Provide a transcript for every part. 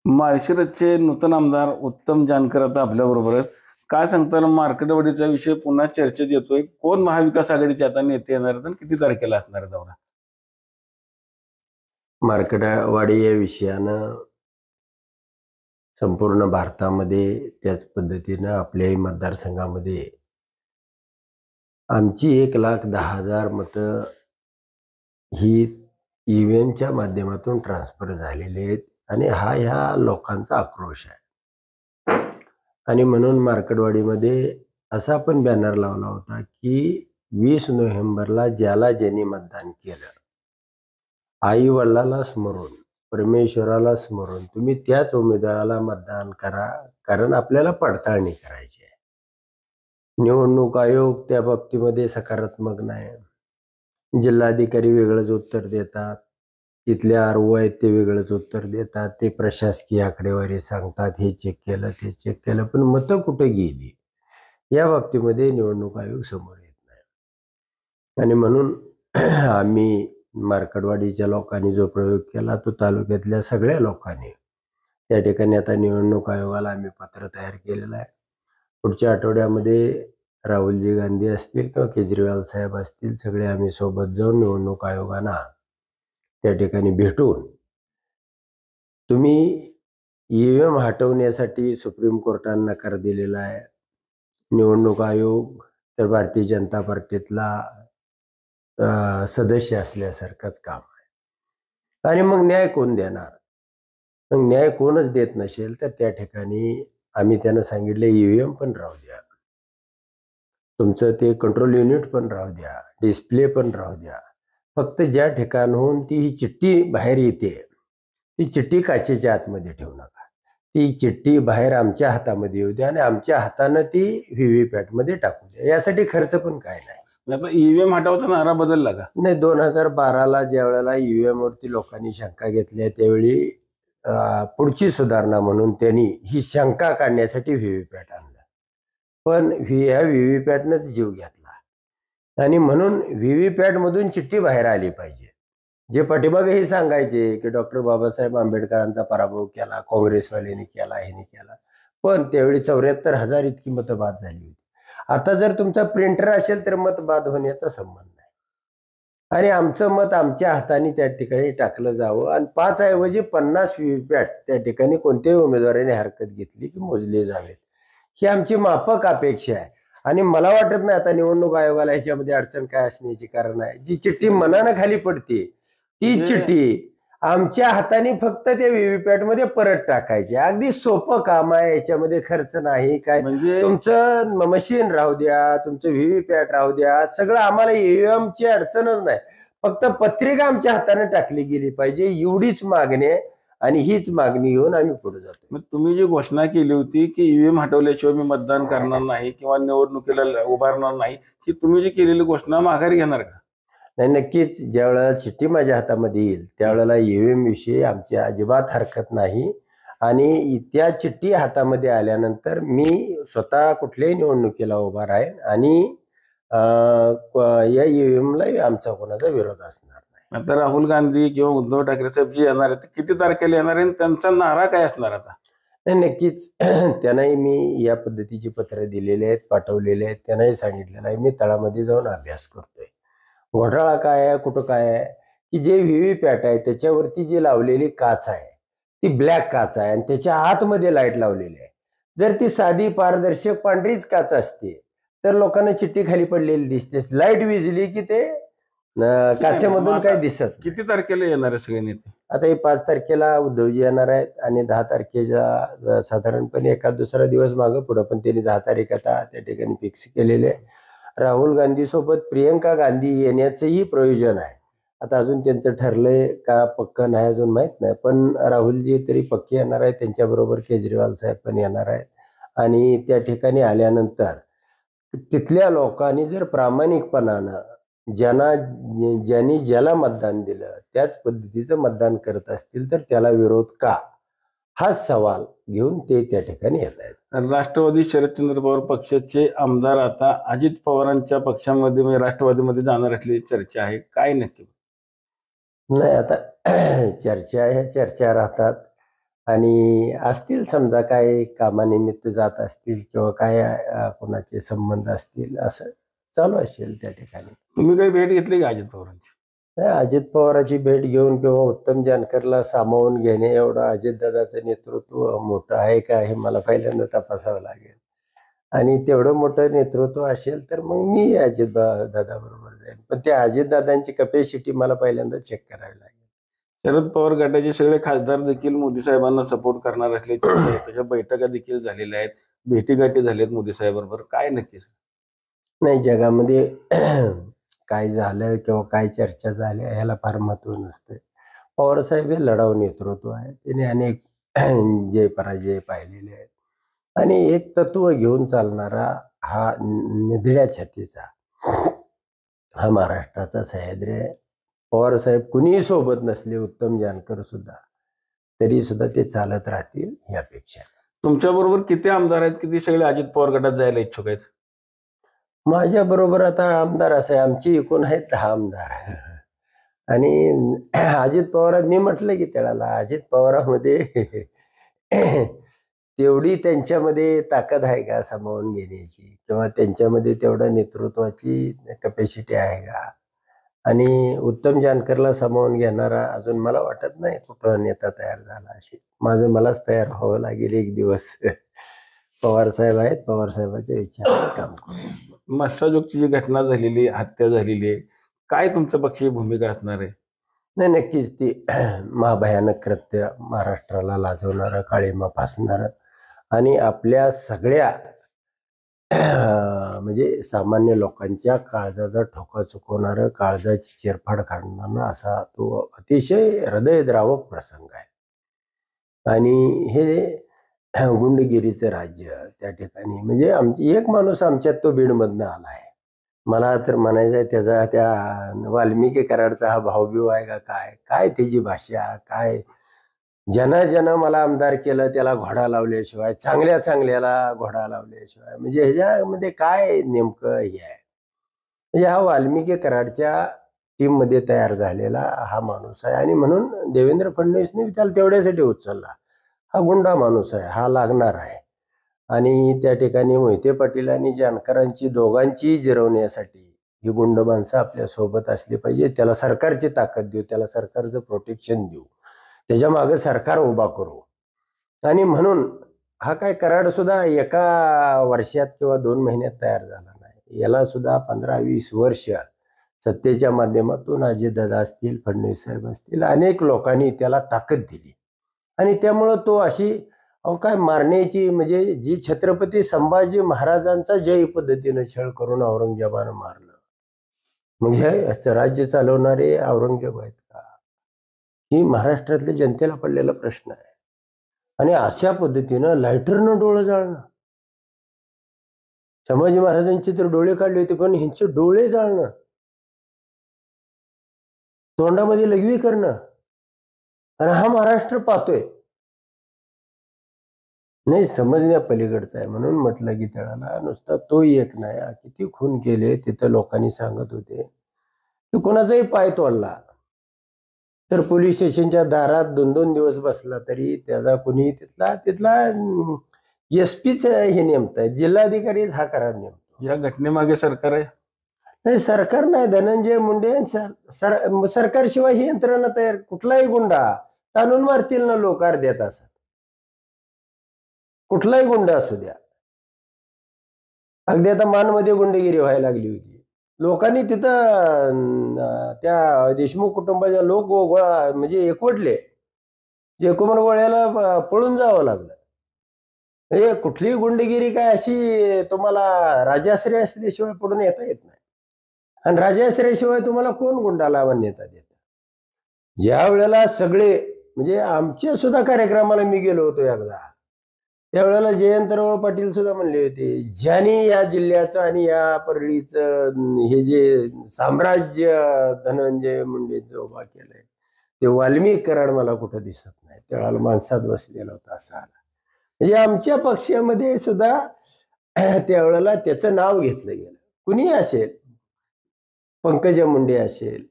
माळशिरसचे नूतन आमदार उत्तम जानकर आता आपल्याबरोबर आहेत. काय सांगताल मार्केटवाडीचा विषय पुन्हा चर्चेत येतोय. कोण महाविकास आघाडीचे आता नेते येणार आहेत आणि किती तारखेला असणार आहे दौरा? मार्केटवाडी या विषयानं संपूर्ण भारतामध्ये त्याच पद्धतीनं आपल्याही मतदारसंघामध्ये आमची 1,10,000 मतं ही EVMच्या माध्यमातून ट्रान्सफर झालेली आहेत आणि हा ह्या लोकांचा आक्रोश आहे. आणि म्हणून मार्केटवाडीमध्ये असा पण बॅनर लावला होता की 20 नोव्हेंबरला ज्याला ज्यांनी मतदान केलं, आई वडिलाला स्मरून, परमेश्वराला स्मरून तुम्ही त्याच उमेदवाराला मतदान करा, कारण आपल्याला पडताळणी करायची आहे. निवडणूक आयोग त्या बाबतीमध्ये सकारात्मक नाही. जिल्हाधिकारी वेगळंच उत्तर देतात, इथले RO आहेत ते वेगळंच उत्तर देतात, ते प्रशासकीय आकडेवारी सांगतात, हे चेक केलं ते चेक केलं, पण मतं कुठे गेली या बाबतीमध्ये निवडणूक आयोग समोर येत नाही. आणि म्हणून आम्ही मार्केटवाडीच्या लोकांनी जो प्रयोग केला तो तालुक्यातल्या सगळ्या लोकांनी त्या ठिकाणी आता निवडणूक आयोगाला आम्ही पत्र तयार केलेलं आहे. पुढच्या आठवड्यामध्ये राहुलजी गांधी असतील किंवा केजरीवाल साहेब असतील, सगळे आम्ही सोबत जाऊन निवडणूक आयोगांना त्या ठिकाणी भेटून तुम्ही EVM हटवण्यासाठी सुप्रीम कोर्टाने नकार दिलेला आहे. निवडणूक आयोग तर भारतीय जनता पार्टीतला सदस्य असल्यासारखंच काम आहे. आणि मग न्याय कोण देणार? मग न्याय कोणच देत नसेल तर त्या ठिकाणी आम्ही त्यांना सांगितले EVM पण राहू द्या, तुमचं ते कंट्रोल युनिट पण राहू द्या, डिस्प्ले पण राहू द्या, फक्त ज्या ठिकाणाहून ती ही चिठ्ठी बाहेर येते ती चिठ्ठी काचेच्या आतमध्ये ठेवू नका. ती चिठ्ठी बाहेर आमच्या हातामध्ये येऊ द्या आणि आमच्या हातानं ती VVPAT मध्ये टाकू द्या. यासाठी खर्च पण काय नाही. आता EVM हटवता नारा बदलला का? नाही, 2012ला ज्या वेळेला EVM वरती लोकांनी शंका घेतल्या त्यावेळी पुढची सुधारणा म्हणून त्यांनी ही शंका काढण्यासाठी VVPAT आणलं, पण ह्या VVPATनंच जीव घेतला. आणि म्हणून VVPAT मधून चिठ्ठी बाहेर आली पाहिजे. जे पाठीमागे हे सांगायचे की डॉक्टर बाबासाहेब आंबेडकरांचा पराभव केला, काँग्रेसवाल्यांनी केला, ह्याने केला, पण त्यावेळी 74,000 इतकी मतं बाद झाली होती. आता जर तुमचा प्रिंटर असेल तर मत बाद होण्याचा संबंध नाही. आणि आमचं मत आमच्या हाताने त्या ठिकाणी टाकलं जावं आणि 5 ऐवजी 50 VVPAT त्या ठिकाणी कोणत्याही उमेदवाराने हरकत घेतली की मोजले जावेत, ही आमची माफक अपेक्षा आहे. आणि मला वाटत नाही आता निवडणूक आयोगाला ह्याच्यामध्ये अडचण काय असण्याची कारण आहे. जी चिठ्ठी मनानं खाली पडते ती चिठ्ठी आमच्या हाताने फक्त त्या VVPAT मध्ये परत टाकायची. अगदी सोपं काम आहे, याच्यामध्ये खर्च नाही काय. म्हणजे तुमचं मशीन राहू द्या, तुमचं VVPAT राहू द्या, सगळं आम्हाला EVM ची अडचणच नाही, फक्त पत्रिका आमच्या हाताने टाकली गेली पाहिजे, एवढीच मागणी आहे. आणि हीच मागणी घेऊन आम्ही पुढे जातो. मग तुम्ही जी घोषणा केली होती की EVM हटवल्याशिवाय मी मतदान करणार नाही किंवा निवडणुकीला उभारणार नाही, ही तुम्ही जी केलेली घोषणा माघारी घेणार का? नाही, नक्कीच. ज्या वेळेला चिठ्ठी माझ्या हातामध्ये येईल त्यावेळेला EVM विषयी आमची अजिबात हरकत नाही. आणि त्या चिठ्ठी हातामध्ये आल्यानंतर मी स्वतः कुठल्याही निवडणुकीला उभा राहीन आणि या EVMला आमचा कोणाचा विरोध असणार नाही. आता राहुल गांधी किंवा उद्धव ठाकरे साहेब जी येणार आहेत किती तारखेला येणार आहे, त्यांचा नारा काय असणार आता? नाही, नक्कीच. त्यांनाही मी या पद्धतीची पत्र दिलेले आहेत, पाठवलेले आहेत. त्यांनाही सांगितलेलं आहे मी तळामध्ये जाऊन अभ्यास करतोय. घोटाळा काय आहे, कुठं काय आहे, की जे VVPAT आहे त्याच्यावरती जी लावलेली काच आहे ती ब्लॅक काच आहे आणि त्याच्या आतमध्ये लाईट लावलेली आहे. जर ती साधी पारदर्शक पांढरीच काच असते तर लोकांना चिठ्ठी खाली पडलेली दिसते. लाईट विजली की ते काचेमधून काही दिसत. किती तारखेला येणार आहे सगळे नेते? आता हे 5 तारखेला उद्धवजी येणार आहेत आणि 10 तारखेला साधारणपणे एखाद दुसरा दिवस मागं पुढं, पण त्यांनी 10 तारीख आता त्या ठिकाणी फिक्स केलेले आहे. राहुल गांधी सोबत प्रियंका गांधी येण्याचंही प्रयोजन आहे. आता अजून त्यांचं ठरलंय का पक्कं नाही अजून माहित नाही, पण राहुलजी तरी पक्के येणार आहेत. त्यांच्याबरोबर केजरीवाल साहेब पण येणार आहेत. आणि त्या ठिकाणी आल्यानंतर तिथल्या लोकांनी जर प्रामाणिकपणानं ज्याला मतदान दिलं त्याच पद्धतीचं मतदान करत असतील तर त्याला विरोध का, हा सवाल घेऊन ते त्या ठिकाणी येत आहेत. राष्ट्रवादी शरदचंद्र पवार पक्षाचे आमदार आता अजित पवारांच्या पक्षामध्ये म्हणजे राष्ट्रवादीमध्ये जाणार असल्याची चर्चा आहे, काय नक्की? नाही, आता चर्चा ह्या चर्चा राहतात. आणि असतील समजा काय कामानिमित्त जात असतील किंवा काय कोणाचे संबंध असतील, असं चालू असेल त्या ठिकाणी. तुम्ही काही भेट घेतली का अजित पवारांची? नाही, अजित पवारांची भेट घेऊन किंवा उत्तम जानकरला सामावून घेणे एवढं अजितदादाचं नेतृत्व मोठं आहे का हे मला पहिल्यांदा तपासावं लागेल. आणि तेवढं मोठं नेतृत्व असेल तर मग मी दादा बरोबर जाईल. पण त्या अजितदादांची कपॅसिटी मला पहिल्यांदा चेक करावी लागेल. शरद पवार गटाचे सगळे खासदार देखील मोदी साहेबांना सपोर्ट करणार असल्याची चर्चा आहे. त्याच्या बैठका देखील झालेल्या आहेत, भेटीगाठी झाल्यात मोदी साहेबांबरोबर. काय नक्कीच? नाही, जगामध्ये काय झालं किंवा काय चर्चा झाल्या ह्याला फार महत्व नसतं. पवारसाहेब हे लढाऊ नेतृत्व आहे. त्यांनी अनेक जय पराजय पाहिलेले आहेत आणि एक तत्व घेऊन चालणारा हा निधड्या छातीचा हा महाराष्ट्राचा सह्याद्री आहे. पवारसाहेब कुणीही सोबत नसले, उत्तम जानकर सुद्धा, तरी सुद्धा ते चालत राहतील ही अपेक्षा आहे. तुमच्या बरोबर किती आमदार आहेत, किती सगळे अजित पवार गटात जायला इच्छुक आहेत? माझ्या बरोबर आता आमदार असं आहे, आमची एकूण आहेत 10 आमदार. आणि अजित पवार, मी म्हटलं की त्याला अजित पवारामध्ये तेवढी त्यांच्यामध्ये ताकद आहे का सामावून घेण्याची, किंवा त्यांच्यामध्ये तेवढं नेतृत्वाची कपॅसिटी आहे का? आणि उत्तम जानकरला सामावून घेणारा अजून मला वाटत नाही कुठं नेता तयार झाला असेल. मलाच तयार व्हावं लागेल एक दिवस. पवार साहेब आहेत, पवार साहेबांच्या विचाराने काम करू. मस्साजोगची जी घटना झालेली, हत्या झालेली आहे, काय तुमच्या पक्षाची भूमिका असणार आहे? नाही, नक्कीच ती महाभयानक कृत्य, महाराष्ट्राला लाजवणारं, काळिमा फासणारं आणि आपल्या सगळ्या म्हणजे सामान्य लोकांच्या काळजाचा ठोका चुकवणारं, काळजाची चिरफाड करणारं असा तो अतिशय हृदयद्रावक प्रसंग आहे. आणि हे गुंडगिरीचं राज्य त्या ठिकाणी, म्हणजे एक माणूस आमच्यात तो बीडमधनं आला आहे. मला तर म्हणायचं आहे त्याचा त्या वाल्मिकी कराडचा हा भावबिव आहे का काय, काय त्याची भाषा, काय ज्यानं मला आमदार केलं त्याला घोडा लावल्याशिवाय, चांगल्या चांगल्याला घोडा लावल्याशिवाय, म्हणजे ह्याच्यामध्ये काय नेमकं हे आहे. म्हणजे हा वाल्मिकी कराडच्या टीम मध्ये तयार झालेला हा माणूस आहे. आणि म्हणून देवेंद्र फडणवीसने त्याला तेवढ्यासाठी उचलला. हा गुंडा माणूस आहे, हा लागणार आहे. आणि त्या ठिकाणी मोहिते पाटील आणि जानकरांची दोघांची जिरवण्यासाठी ही गुंड माणसं आपल्या सोबत असली पाहिजे. त्याला सरकारची ताकद देऊ, त्याला सरकारचं प्रोटेक्शन देऊ, त्याच्या मागे सरकार उभा करू. आणि म्हणून हा काय कराड सुद्धा एका वर्षात किंवा 2 महिन्यात तयार झाला नाही. याला सुद्धा 15-20 वर्ष सत्तेच्या माध्यमातून अजितदादा असतील, फडणवीस साहेब असतील, अनेक लोकांनी त्याला ताकद दिली. आणि त्यामुळं तो अशी काय मारण्याची, म्हणजे जी छत्रपती संभाजी महाराजांचा जय पद्धतीनं छळ करून औरंगजेबानं मारलं, मग हे राज्य चालवणारे औरंगजेब आहेत का? ही महाराष्ट्रातल्या जनतेला पडलेला प्रश्न आहे. आणि अशा पद्धतीनं लायटरनं डोळं जाळणं, संभाजी महाराजांचे तर डोळे काढले होते, पण ह्यांचे डोळे जाळणं, तोंडामध्ये लघवी करणं, आणि हा महाराष्ट्र पाहतोय. नाही, समजण्या पलीकडचं आहे. म्हणून म्हटलं की त्याला नुसता तो एक नाही, किती खून केले तिथं लोकांनी सांगत होते की कोणाचाही पाय तोडला तर पोलीस स्टेशनच्या दारात 2-2 दिवस बसला तरी त्याचा कुणी तिथला एसपीच हे नेमताय, जिल्हाधिकारीच हा करार नेमतो. या घटनेमागे सरकार आहे? नाही, सरकार नाही. धनंजय मुंडे सरकारशिवाय ही यंत्रणा तयार, कुठलाही गुंडा ताणून मारतील ना लोक अर्ध्या तासात, कुठलाही गुंडा असू द्या. अगदी आता मानमध्ये गुंडगिरी व्हायला लागली होती. लोकांनी तिथं त्या देशमुख कुटुंबाच्या लोक म्हणजे एकवटले, जयकुमार गोळ्याला पळून जावं लागलं. हे कुठलीही गुंडगिरी काय अशी तुम्हाला राजाश्रय असल्याशिवाय पडून येता येत नाही. आणि राजाश्रयाशिवाय तुम्हाला कोण गुंडाला मान्यता देत? ज्या वेळेला सगळे, म्हणजे आमच्या सुद्धा कार्यक्रमाला मी गेलो होतो एकदा, त्यावेळेला जयंतराव पाटील सुद्धा म्हणले होते, ज्यांनी या जिल्ह्याचं आणि या परळीचं हे जे साम्राज्य धनंजय मुंडेंचं उभा केलंय ते वाल्मिकी कराड मला कुठं दिसत नाही. त्यावेळेला माणसात बसलेला होता असा आला. म्हणजे आमच्या पक्षामध्ये सुद्धा त्यावेळेला त्याचं नाव घेतलं गेलं. कुणी असेल, पंकजा मुंडे असेल,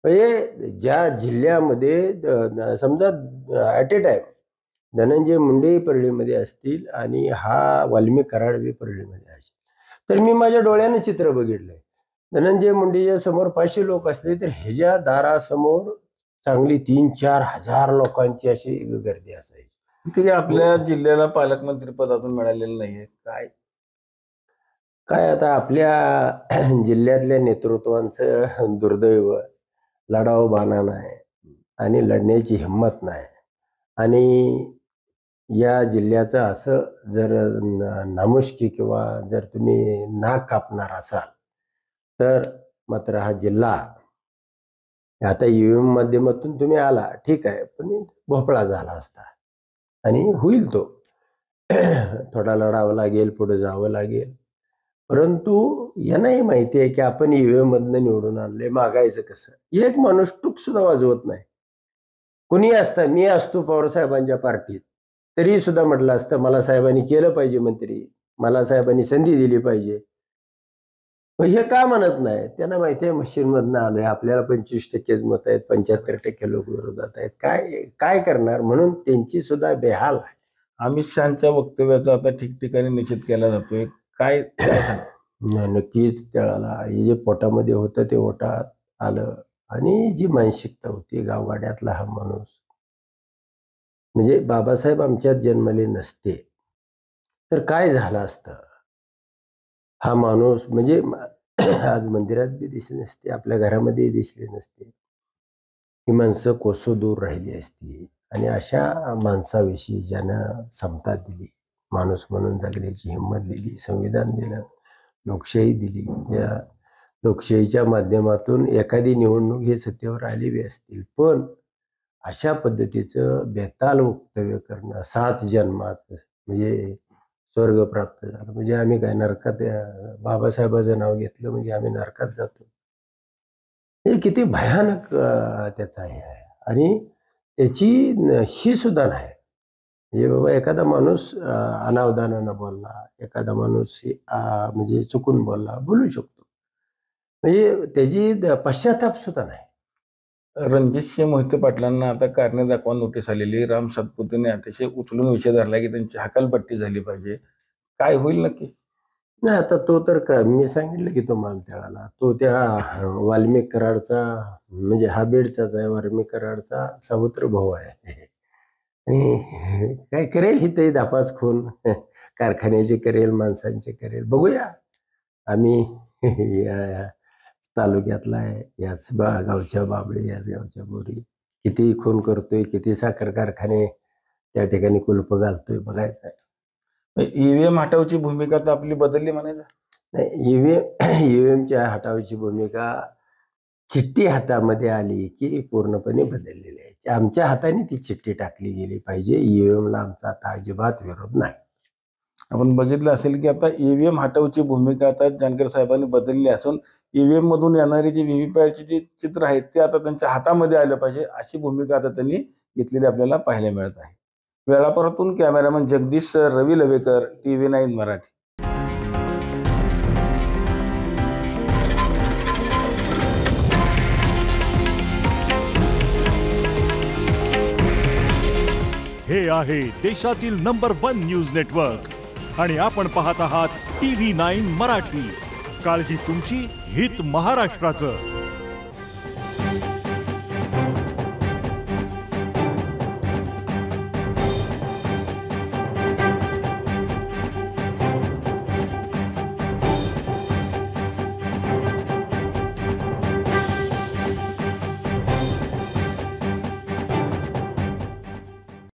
म्हणजे ज्या जिल्ह्यामध्ये समजा at a time Dhananjay Munde परळीमध्ये असतील आणि हा वाल्मिक कराड परळीमध्ये असेल, तर मी माझ्या डोळ्याने चित्र बघितलंय. धनंजय मुंडेच्या समोर 500 लोक असले तर ह्याच्या दारासमोर चांगली 3-4 हजार लोकांची अशी गर्दी असायची. ठीक आहे, आपल्या जिल्ह्याला पालकमंत्री पदातून मिळालेलं नाहीये, काय आता आपल्या जिल्ह्यातल्या नेतृत्वांचं दुर्दैव, लढाऊ बाणा नाही आणि लढण्याची हिंमत नाही. आणि या जिल्ह्याचं असं जर नामुष्की किंवा जर तुम्ही नाक कापणार असाल तर मात्र हा जिल्हा आता ईव्हीएम माध्यमातून तुम्ही आला, ठीक आहे, पण भोपळा झाला असता. आणि होईल तो थोडा लढावं लागेल, पुढे जावं लागेल. परंतु यांनाही माहिती आहे की आपण ईव्हीएम मधनं निवडून आणले, मागायचं कसं. एक माणूस टूक सुद्धा वाजवत नाही. कुणी असतं, मी असतो पवार साहेबांच्या पार्टीत तरी सुद्धा म्हटलं असतं मला साहेबांनी केलं पाहिजे मंत्री, मला साहेबांनी संधी दिली पाहिजे. हे का म्हणत नाही? त्यांना माहिती आहे मशीनमधनं आलोय, आपल्याला 25%च मत आहेत, 75% लोक विरोधात आहेत, काय करणार. म्हणून त्यांची सुद्धा बेहाल आहे. अमित शहाच्या वक्तव्याचा आता ठिकठिकाणी निषेध केला जातोय, काय नक्कीच त्याला हे जे पोटामध्ये होतं ते ओटात आलं. आणि जी मानसिकता होती गावगाड्यातला हा माणूस, म्हणजे बाबासाहेब आमच्यात जन्मले नसते तर काय झालं असतं. हा माणूस म्हणजे आज मंदिरात बी दिसले नसते, आपल्या घरामध्ये दिसले नसते. ही माणसं कोसो दूर राहिली असती. आणि अशा माणसाविषयी ज्यानं समता दिली, माणूस म्हणून जगण्याची हिंमत दिली, संविधान दिलं, लोकशाही दिली, या लोकशाहीच्या माध्यमातून एखादी निवडणूक हे सत्तेवर आलेली असतील, पण अशा पद्धतीचं बेताल वक्तव्य करणं, 7 जन्मात म्हणजे स्वर्ग प्राप्त झालं म्हणजे आम्ही काय नरकात, बाबासाहेबाचं नाव घेतलं म्हणजे आम्ही नरकात जातो, हे किती भयानक त्याचा हे आहे. आणि त्याची ही सुद्धा नाही. म्हणजे बाबा एखादा माणूस अनावधानानं बोलला, एखादा माणूस म्हणजे चुकून बोलू शकतो, म्हणजे त्याची पश्चाताप सुद्धा नाही. रणजितसिंह मोहिते पाटलांना आता कारणे दाखवा नोटीस आलेली. राम सातपुतेने अतिशय उचलून विषय धरला की त्यांची हकालपट्टी झाली पाहिजे. काय होईल नक्की? नाही, आता तो तर मी सांगितलं की तो मालतेळाला, तो त्या वाल्मिक कराडचा म्हणजे हा बीडचाच आहे, वाल्मिक कराडचा सावत्र भाऊ आहे. आणि काय करेल हिथंही दापाच खून कारखान्याचे करेल, माणसांचे करेल. बघूया, आम्ही या तालुक्यातला आहे, याच गावच्या बाबळे, याच गावच्या बोरी, किती खून करतोय, किती साखर कारखाने त्या ठिकाणी कुलप घालतोय, बघायचं आहे. ईव्हीएम हटावची भूमिका तर आपली बदलली म्हणायचं नाही. ईव्हीएमच्या हटावची भूमिका चिठ्ठी हातामध्ये आली की पूर्णपणे बदललेली आहे. आमच्या हाताने ती चिठ्ठी टाकली गेली पाहिजे. ईव्हीएमला आमचा आता अजिबात विरोध नाही. आपण बघितलं असेल की आता ईव्हीएम हटावची भूमिका आता जानकर साहेबांनी बदलली असून ईव्हीएम मधून येणारी जी व्हीव्हीपॅटची जी चित्र आहेत ते आता त्यांच्या हातामध्ये आलं पाहिजे, अशी भूमिका आता त्यांनी घेतलेली आपल्याला पाहायला मिळत आहे. वेळापुरातून कॅमेरामन जगदीश रवी लवेकर, TV9 मराठी. हे आहे देशातील नंबर 1 न्यूज नेटवर्क आणि आपण पाहत आहात TV9 मराठी. काळजी तुमची, हित महाराष्ट्राचं.